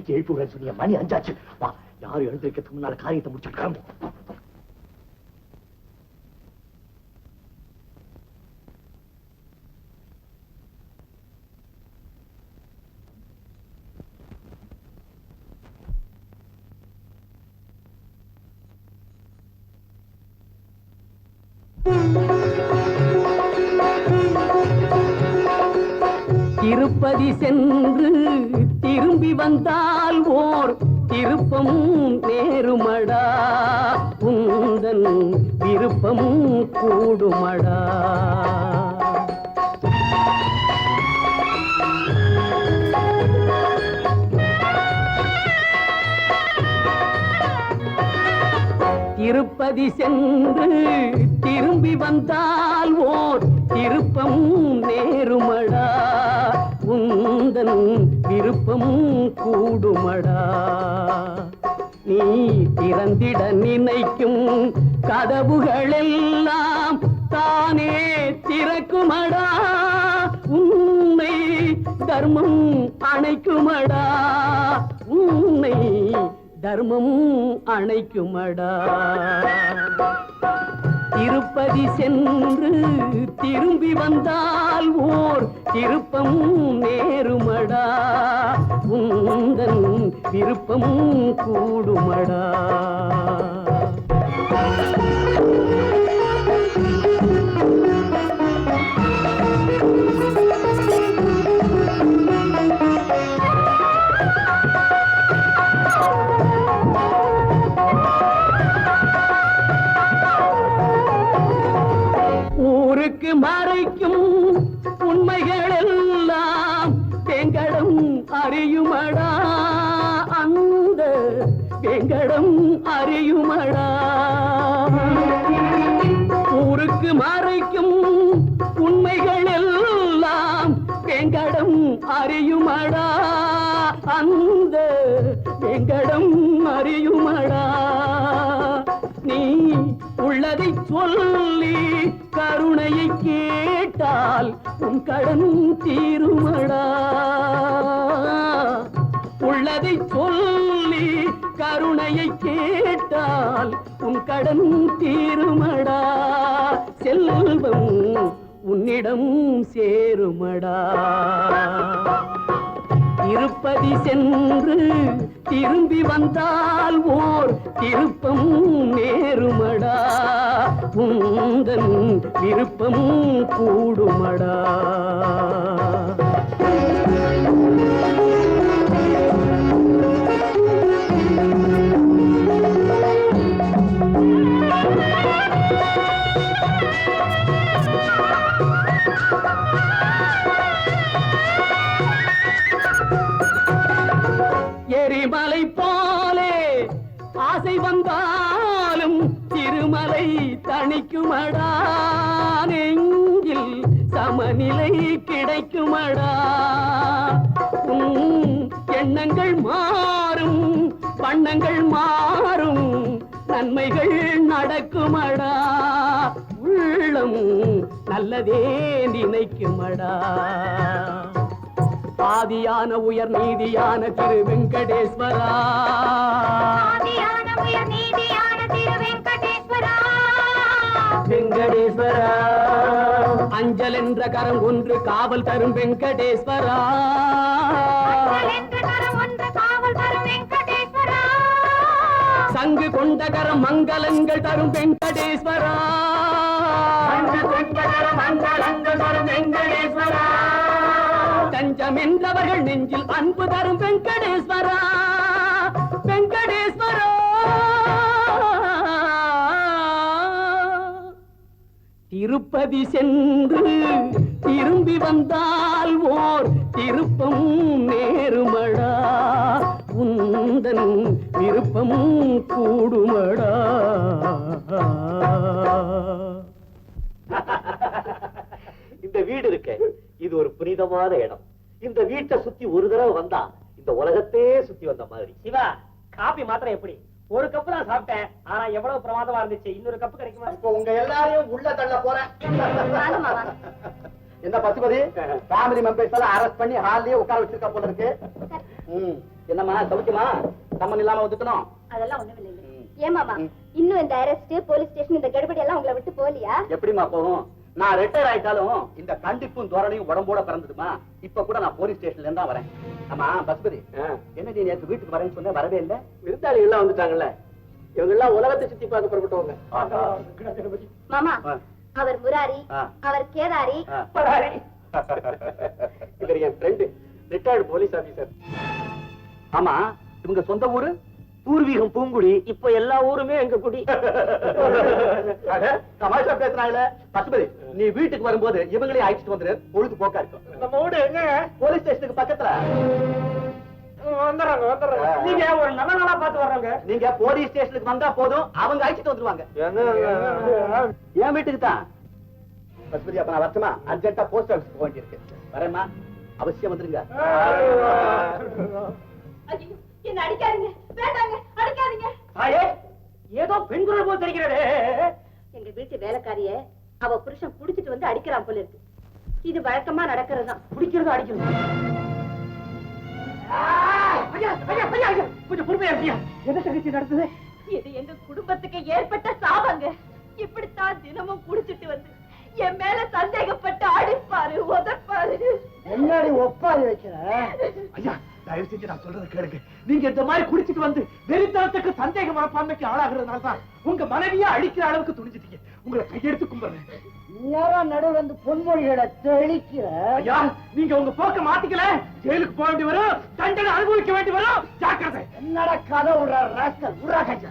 மணிக்கு எழுப்புகிறேன்னு சொன்னீங்க. மணி 5 ஆச்சு. வா, யாரும் எழுந்திருக்கிறதுக்கு முன்னால காரியத்தை முடிச்சுட்டு கிளம்பு. திருப்பதி சென்று திரும்பி வந்தால் ஓர் திருப்பமும் நேருமடா, உந்தன் விருப்பமும் கூடுமடா. திருப்பதி சென்று திரும்பி வந்தால் ஓர் திருப்பமும் நேருமடா, உந்தன் விருப்பமும் கூடுமடா. நீ திறந்திட நினைக்கும் கதவுகளெல்லாம் தானே திறக்குமடா, உன்னை தர்மம் அணைக்குமடா, உன்னை தர்மம் அணைக்குமடா. திருப்பதி சென்று திரும்பி வந்தால் ஓர் திருப்பமும் நேருமடா, உந்தன் விருப்பமும் கூடுமடா. ஊருக்கு மறைக்கும் உண்மைகள் எல்லாம் வெங்கடம் அறியுமடா, அந்த வெங்கடம் அறியுமடா. ஊருக்கு மறைக்கும் உண்மைகள் எல்லாம் வெங்கடம் அறியுமடா, அந்த வெங்கடம் அறியுமடா. நீ உள்ளதை சொல்லி கருணையை கேட்டால் உன் கடன் தீருமடா. உள்ளதை சொல்லி கருணையை கேட்டால் உன் கடன் தீருமடா. செல்வம் உன்னிடம் சேருமடா. திருப்பதி சென்று திரும்பி வந்தால் ஓர் திருப்பம் நேருமடா, உந்தன் விருப்பம் கூடுமடா. எரிமலை போலே ஆசை வந்தாலும் திருமலை தணிக்குமடா, நெஞ்சில் சமநிலை கிடைக்குமடா. எண்ணங்கள் மாறும் வண்ணங்கள் மாறும் நன்மைகள் நடக்குமடா, உள்ளம் நல்லதே நினைக்குமடா. ஆதியான உயர் நீதியான திரு வெங்கடேஸ்வரா, வெங்கடேஸ்வரா. அஞ்சல் என்ற கரம் ஒன்று காவல் தரும் வெங்கடேஸ்வரா, சங்கு கொண்ட கரம் மங்களங்கள் தரும் வெங்கடேஸ்வரா, மங்களங்கள் தரும் வெங்கடேஸ்வரா. தஞ்சம் என்றவர்கள் நெஞ்சில் அன்பு தரும் வெங்கடேஸ்வரா, வெங்கடேஸ்வரா. திருப்பதி சென்று திரும்பி வந்தால் ஓர் திருப்பம் நேருமடா, உந்தன் விருப்பம் கூடுமடா. இந்த வீடு இருக்க, இது ஒரு புனிதமான இடம். இந்த வீட்டை சுத்தி ஒரு தடவை வந்தா இந்த உலகத்தையே சுத்தி வந்த மாதிரி. சிவா, காபி மாத்திரம் எப்படி? ஒரு கப்பு தான் சாப்பிட்டேன், ஆனா எவ்வளவு பிரமாதமா இருந்துச்சு. இன்னொரு கப்பு கிடைக்குமா? இப்ப உங்க எல்லாரையும் உள்ள தள்ள போறேன். என்ன பசுபதி, ஃபேமிலி மெம்பர்ஸ் எல்லாம் அரெஸ்ட் பண்ணி ஹால்லயே உட்கார வச்சிருக்க போல இருக்கு. என்னம்மா சௌக்கியமா? சம்மன் இல்லாம ஒதுக்கணும். அதெல்லாம் ஒண்ணும் இல்லை. ஏமாமா இன்னும் இந்த அரெஸ்ட் போலீஸ் ஸ்டேஷன் இந்த கடுபடி எல்லாம் உங்களை விட்டு போலியா? எப்படிமா போகும்? நான் ரிட்டையர் ஆயிட்டாலும் இந்த கண்டிப்பும் தோரணையும் உடம்போட பிறந்ததுமா. இப்ப கூட நான் போலீஸ் ஸ்டேஷன்ல இருந்தா வரேன். ஆமா பசுபதி, என்ன நீ நேற்று வீட்டுக்கு வரேன்னு சொன்ன, வரவே இல்ல? விருந்தாளிகள் எல்லாம் வந்துட்டாங்கல்ல, இவங்க எல்லாம் உலகத்தை சுத்தி பார்க்க புறப்பட்டவங்க. மாமா அவர் முராரி, அவர் கேதாரி, இவர் என் ஃப்ரெண்டு, ரிட்டையர்டு போலீஸ் ஆபீசர். ஆமா, இவங்க சொந்த ஊரு? பூர்வீகம் பூங்குடி. இப்ப எல்லா ஊருமே எங்க குடி. தமாஷா பேசுறாங்களே. பசுபதி, நீ வீட்டுக்கு வரும்போது இவங்களே அழைச்சிட்டு வந்துரு, பொழுது போக்கா இருக்கும். நம்ம வீடு எங்க? போலீஸ் ஸ்டேஷனுக்கு பக்கத்துல. வந்துடுறாங்க. நீங்க ஒரு நல்ல நாளா பார்த்து வர்றாங்க. நீங்க போலீஸ் ஸ்டேஷனுக்கு வந்தா போதும், அவங்க அழைச்சிட்டு வந்துருவாங்க. என் வீட்டுக்கு தான். பசுபதி, அப்ப நான் வரட்டுமா? அர்ஜென்ட்டா போஸ்ட் ஆபீஸ் போக வேண்டியிருக்கு. வரேம்மா, அவசியம் வந்துருங்க. என்ன அடிக்காதீங்க, வேண்டாங்க, அடிக்காதீங்க. தாயே, ஏதோ பெண் குரல் போல் தெரிகிறது. எங்க வீட்டு வேலைக்காரிய அவ புருஷன் குடிச்சிட்டு வந்து அடிக்கிறான் போல இருக்கு. இது வழக்கமா நடக்கிறதுதான். பிடிக்கிறது அடிக்கிறது. கொஞ்சம் பொறுமையா இருக்கியா? என்ன தகச்சி நடந்தது? இது எங்க குடும்பத்துக்கு ஏற்பட்ட சாபங்க. இப்படித்தான் தினமும் குடிச்சிட்டு வந்து என் மேல சந்தேகப்பட்டு அடிப்பாரு, உதப்பாரு. என்னடி ஒப்பாரி வைக்கிற? ஐயா, தயவு செஞ்சு நான் சொல்றதை கேளுங்க. நீங்க இந்த மாதிரி குடிச்சிட்டு வந்து வெறித்தனத்துக்கு சந்தேக மனப்பான்மைக்கு ஆளாகிறதுனால தான் உங்க மனைவியா அடிக்கிற அளவுக்கு துணிஞ்சிட்டீங்க. உங்களை கையெடுத்து கும்பிடுறேன். யாரா நடுவில் வந்து பொன்மொழிகளை தெளிக்கிற? ஐயா, நீங்க உங்க போக்க மாத்திக்கல, ஜெயிலுக்கு போக வேண்டி வரும், தண்டனை அனுபவிக்க வேண்டி வரும். ஜாக்கிரதை. என்னடா கதை விடுற ராஸ்கல், விடுறா கையா.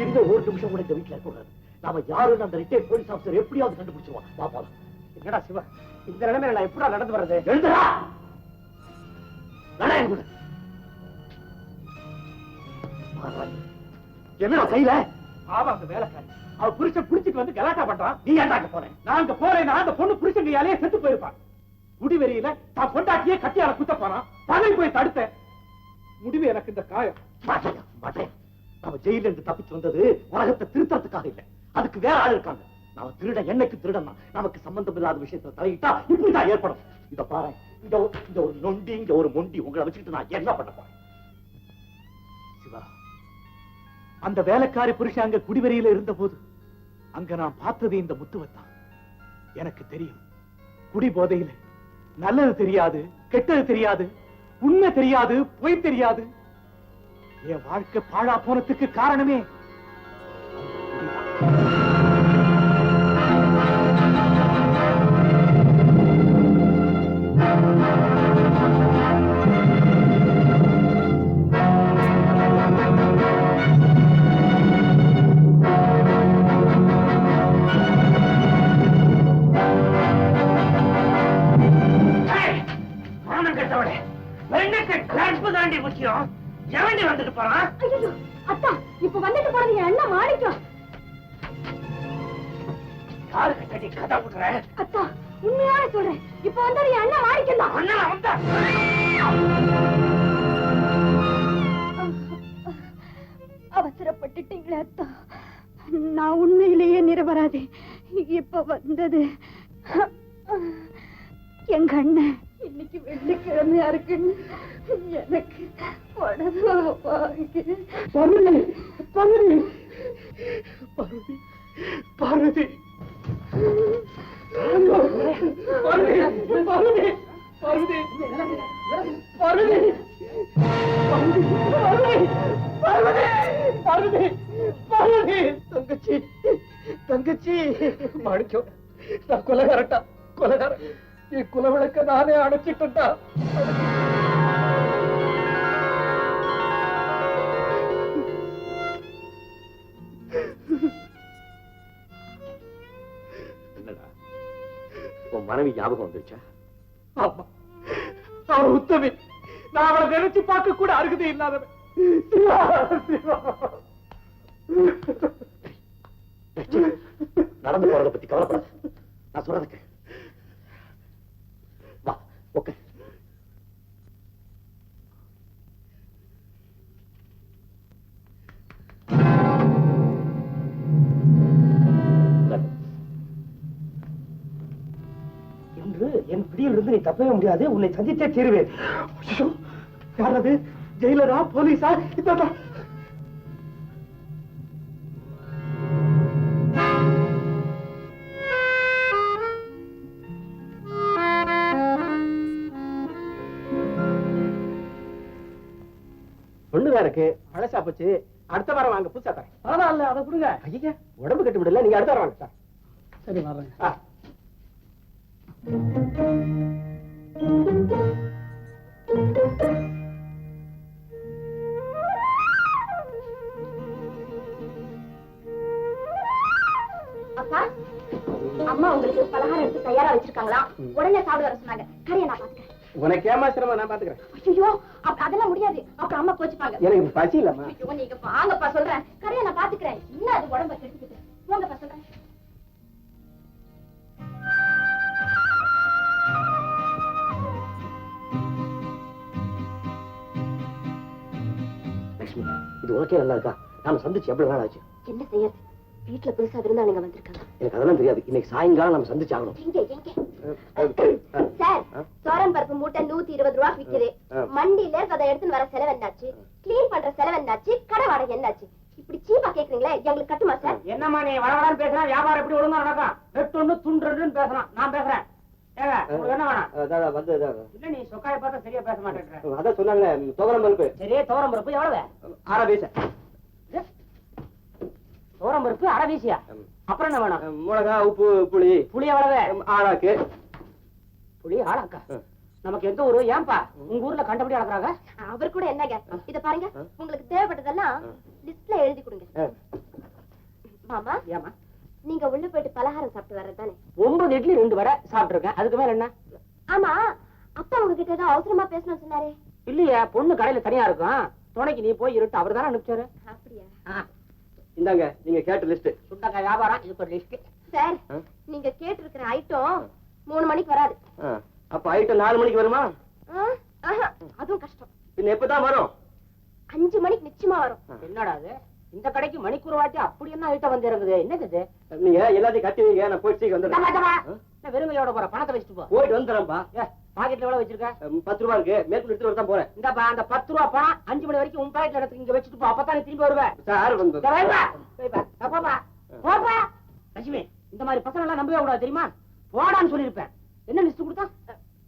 இருந்த ஒரு நிமிஷம் கூட இந்த வீட்டுல இருக்கக்கூடாது. நாம யாருன்னு அந்த ரிட்டையர்ட் போலீஸ் ஆபீசர் எப்படியாவது கண்டுபிடிச்சிருவோம். வா போலாம். என்னடா சிவா, இந்த நிலைமையில நான் எப்படா நடந்து வர்றது? எழுதுடா. என்னடா கையில? ஆமா, அந்த வேலைக்காரி அவ புருஷன் புடிச்சிட்டு வந்து கலாட்டா பண்றான். நீ ஏன்டா போறேன்? நான் அங்க போறேன். அந்த பொண்ணு புருஷன் கையாலேயே செத்து போயிருப்பான். முடிவெறியில தான் பொண்டாட்டியே கட்டியால குத்த போறான். பகை போய் தடுத்தேன். முடிவு எனக்கு இந்த காயம். மாட்டேன். நாம ஜெயில இருந்து தப்பிச்சு வந்தது உலகத்தை திருத்தறதுக்காக இல்ல, அதுக்கு வேற ஆள் இருக்காங்க. நாம திருட என்னைக்கு திருடனா நமக்கு சம்பந்தம் இல்லாத விஷயத்துல தலையிட்டா இப்படிதான் ஏற்படும். இத பாரு, இந்த ஒரு நொண்டி, இங்க ஒரு மொண்டி, உங்களை வச்சுக்கிட்டு நான் என்ன பண்ண போறேன்? சிவா, அந்த வேலைக்காரி புருஷன் அங்க குடிவெறியில இருந்த போது அங்க நான் பார்த்தது இந்த முத்துவத்தான். எனக்கு தெரியும், குடி போதையில நல்லது தெரியாது, கெட்டது தெரியாது, உண்மை தெரியாது, பொய் தெரியாது. என் வாழ்க்கை பாழா போனதுக்கு காரணமே முக்கியம். எவண்டி வந்துட்டு போறான்? அத்தா, இப்ப வந்துட்டு போறது என் அண்ணா மாணிக்கம். யாரு கட்டி கதை விடுற? அத்தா, உண்மையான சொல்றேன், இப்ப வந்தது என் அண்ணா மாணிக்கம் தான். அண்ணா வந்தா அவசரப்பட்டுட்டீங்களே அத்தா. நான் உண்மையிலேயே நிரபராதி. இப்ப வந்தது எங்க அண்ணன் இன்னைக்கு வெள்ளிக்கிழமையா இருக்குன்னு எனக்கு புடவை வாங்கி. பார்வதி, பார்வதி, பார்வதி, பார்வதி, பார்வதி, பார்வதி, பார்வதி, பார்வதி, பார்வதி, தங்கச்சி, தங்கச்சி, மாணிக்கம், நான் கொலைகாரட்டா, கொலைகாரன். குல விளக்க நானே அணைச்சிட்டா. என்னடா, உன் மனைவி ஞாபகம் வந்துருச்சா? ஆமா, அவள் உத்தமி. நான் அவளை நினைச்சு பார்க்க கூட அருகதை இல்லாதவன். நடந்து போறதை பத்தி கவலைப்படாத, நான் சொல்றதுக்கு வா. ஓகே, இன்று என் பிடியிலிருந்து நீ தப்பவே முடியாது. உன்னை சந்தித்தே தீருவேன். யாரது? ஜெயிலரா? போலீஸா? இதான் ஒண்ணுதான் இருக்கு, பழசா போச்சு. அடுத்த வாரம் வாங்க, புதுசா தரேன். பரவாயில்ல, அதை கொடுங்க. ஐயா, உடம்பு கட்டு விடல, நீங்க அடுத்த வாரம் வாங்க சார். சரி வர்றேன். அப்பா, அம்மா உங்களுக்கு பலகாரம் எடுத்து தயாரா வச்சிருக்காங்களா? உடனே சாப்பிட வர சொன்னாங்க. கரையை நான் பாத்துக்கிறேன். உனக்கு ஏமாசிரமா நான் பாத்துக்கிறேன். ஐயோ, அதெல்லாம் முடியாது. அப்புறம் அம்மா கோச்சுப்பாங்க. எனக்கு பசி இல்லம்மா. ஐயோ, நீங்க வாங்கப்பா சொல்றேன். கரையை நான் பாத்துக்கிறேன். இன்னும் அது உடம்ப கெடுத்துக்கிட்டு. போங்கப்பா சொல்றேன். லட்சுமி, இது உனக்கே நல்லா இருக்கா? நாம சந்திச்சு எவ்வளவு நாள் ஆச்சு? என்ன செய்யறது? வீட்டுல புதுசா விருந்தாளிங்க வந்திருக்காங்க. எனக்கு அதெல்லாம் தெரியாது. இன்னைக்கு சாயங்காலம் நம்ம சந்திச்சு ஆகணும். சார், சோரன் பருப்பு மூட்டை 120 ரூபா விக்குது. மண்டியில அதை எடுத்துன்னு வர செலவு என்னாச்சு? கிளீன் பண்ற செலவு என்னாச்சு? கடை வாடகை என்னாச்சு? இப்படி சீப்பா கேக்குறீங்களே, எங்களுக்கு கட்டுமா சார்? என்னம்மா நீ வளவளன்னு பேசுறா? வியாபாரம் எப்படி ஒழுங்கா நடக்கும்? வெட்டொன்னு துண்டுன்னு பேசலாம். நான் பேசுறேன். ஏங்க, உங்களுக்கு என்ன வேணும்? இல்ல, நீ சொக்காய பார்த்தா சரியா பேச மாட்டேன்ற. அதான் சொன்னாங்க, துவரம் பருப்பு. சரி, துவரம் பருப்பு எவ்வளவு? 6 பைசா. துவரம் பருப்பு 1/2 வீசியா? அப்புறம் என்ன வேணும்? மிளகா, உப்பு, புளி. புளி எவ்வளவு? ஆளாக்கு. புளி ஆளாக்கா? நமக்கு எந்த ஊரு? ஏன்பா உங்க ஊர்ல கண்டபடி அளக்குறாங்க? அவர் கூட என்னங்க, இத பாருங்க, உங்களுக்கு தேவைப்பட்டதெல்லாம் லிஸ்ட்ல எழுதி கொடுங்க. மாமா, ஏமா நீங்க உள்ள போயிட்டு பலகாரம் சாப்பிட்டு வர்றதுதானே? 9 இட்லி 2 வடை சாப்பிட்டுருக்கேன். அதுக்கு மேல என்ன? ஆமா, அப்பா உங்ககிட்ட ஏதோ அவசரமா பேசணும்னு சொன்னாரே. இல்லையா, பொண்ணு கடையில தனியா இருக்கும். துணைக்கு நீ போய் இருட்டு. அவர் தானே அனுப்பிச்சாரு. அப்படியா? இந்தாங்க, நீங்க கேட்ட லிஸ்ட். சுண்டக்காய் வியாபாரம் இதுக்கு ஒரு லிஸ்ட். சார், நீங்க கேட்டு இருக்கிற ஐட்டம் 3 மணிக்கு வராது. அப்ப ஐட்டம் 4 மணிக்கு வருமா? அதுவும் கஷ்டம். பின்ன எப்பதான் வரும்? 5 மணிக்கு நிச்சயமா வரும். என்னடா அது? இந்த கடைக்கு மணிக்கூர் வாட்டி அப்படி என்ன ஐட்டம் வந்து இறங்குது? என்னது இது? நீங்க எல்லாத்தையும் கட்டி வைங்க, நான் போயிட்டு வந்துடுறேன். வெறுமையோட போற பணத்தை வச்சுட்டு போ. போயிட்டு வந்துடுறேன்ப்பா. பாக்கெட்ல எவ்வளவு வச்சிருக்க? 10 ரூபா இருக்கு, மேற்கொண்டு எடுத்துட்டு வரதான் போறேன். இந்தப்பா, அந்த 10 ரூபா பணம் 5 மணி வரைக்கும் உன் பாக்கெட்ல எடுத்து இங்க வச்சுட்டு போ. அப்பதான் நீ திரும்பி வருவேன். சார் வந்து லட்சுமி, இந்த மாதிரி பசங்க எல்லாம் நம்பவே கூடாது, தெரியுமா? போடான்னு சொல்லிருப்பேன். என்ன லிஸ்ட் கொடுத்தா?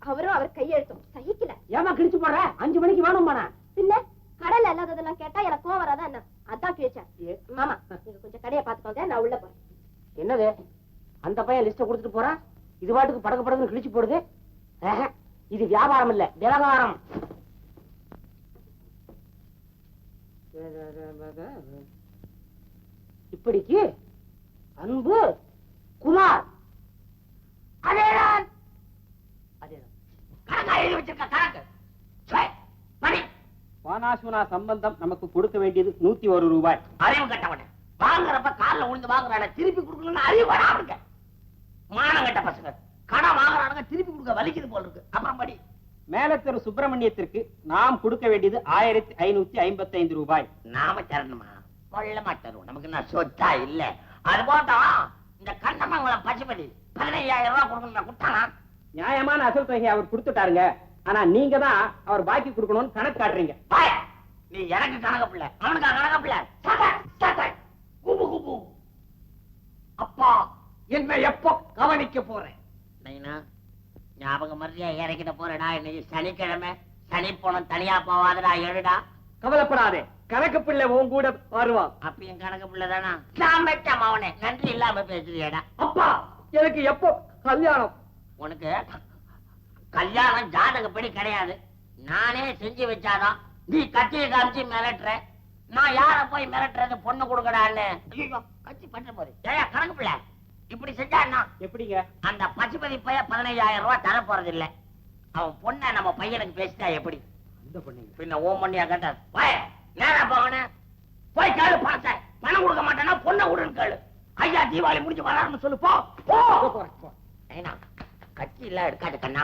அவரும் அவர் கையெழுத்தும் சகிக்கல. ஏமா கிழிச்சு போடுற? 5 மணிக்கு வேணும்பானா? பின்ன கடல்ல இல்லாததெல்லாம் கேட்டா எனக்கு கோவம் வராதா என்ன? அதான் கேச்சேன். மாமா, நீங்க கொஞ்சம் கடையை பாத்துக்கோங்க, நான் உள்ள போறேன். என்னது? அந்த பையன் லிஸ்ட கொடுத்துட்டு போறான். இது பாட்டுக்கு படகு படகுன்னு கிழிச்சு போடுது. இது வியாபாரம் இல்ல, விவகாரம். இப்படிக்கு அன்பு குமார். அதேதான் வானாசுனா சம்பந்தம் நமக்கு கொடுக்க வேண்டியது 101 ரூபாய். அறிவு கட்டவன வாங்குறப்ப காலில் விழுந்து வாங்குறான, திருப்பி கொடுக்கணும்னு அறிவு வராம மானம் கட்ட பசங்க. கடன் வாங்குறானுங்க, திருப்பி கொடுக்க வலிக்குது போல இருக்கு. அப்புறம் படி. மேலத்தெரு சுப்பிரமணியத்திற்கு நாம் கொடுக்க வேண்டியது 1555 ரூபாய். நாம தரணுமா? கொள்ளமா தருவோம். நமக்கு நான் சொத்தா இல்ல. அது போட்டோம். இந்த கண்ணமங்கலம் பசுபதி 15000 ரூபாய் கொடுக்கணும் கொடுத்தானா? நியாயமான அசல் தொகை அவர் கொடுத்துட்டாருங்க. ஆனா நீங்க தான் அவர் பாக்கி கொடுக்கணும்னு கணக்கு காட்டுறீங்க. நீ எனக்கு கணக்கு பிள்ளை, அவனுக்கா கணக்கு பிள்ளை? குபு குபு. அப்பா என்ன எப்போ கவனிக்க போறேன்? நைனா, ஞாபகம் மரியா இறக்கிட்ட போறடா. இன்னைக்கு சனிக்கிழமை, சனி போன தனியா போவாதடா. எழுடா. கவலைப்படாதே, கணக்கு பிள்ளை உன் கூட வருவான். அப்பயும் கணக்கு பிள்ளை தானா? நான் வச்சேன் அவனே. நன்றி இல்லாம பேசுறியடா. அப்பா, எனக்கு எப்போ கல்யாணம்? உனக்கு கல்யாணம் ஜாதகப்படி கிடையாது. நானே செஞ்சு வச்சாதான் நீ கட்சியை காமிச்சு மிரட்டுற. நான் யார போய் மிரட்டுறது? பொண்ணு கொடுக்கடான்னு. ஐயோ, கட்சி பண்ற போது ஏயா கணக்கு பிள்ளை இப்படி செஞ்சா எப்படிங்க? அந்த பசுபதி பைய 15000 ரூபாய் தர போறது இல்ல. அவன் பொண்ணை நம்ம பையனுக்கு பேசிட்டா எப்படி? பின்ன ஓம் பண்ணியா கேட்டார். நேரா போகணும், போய் கேளு பணத்தை. பணம் கொடுக்க மாட்டேன்னா பொண்ணை விடுன்னு கேளு. ஐயா தீபாவளி முடிஞ்சு வராருன்னு சொல்லு. போ கட்சி எல்லாம் எடுக்காது கண்ணா.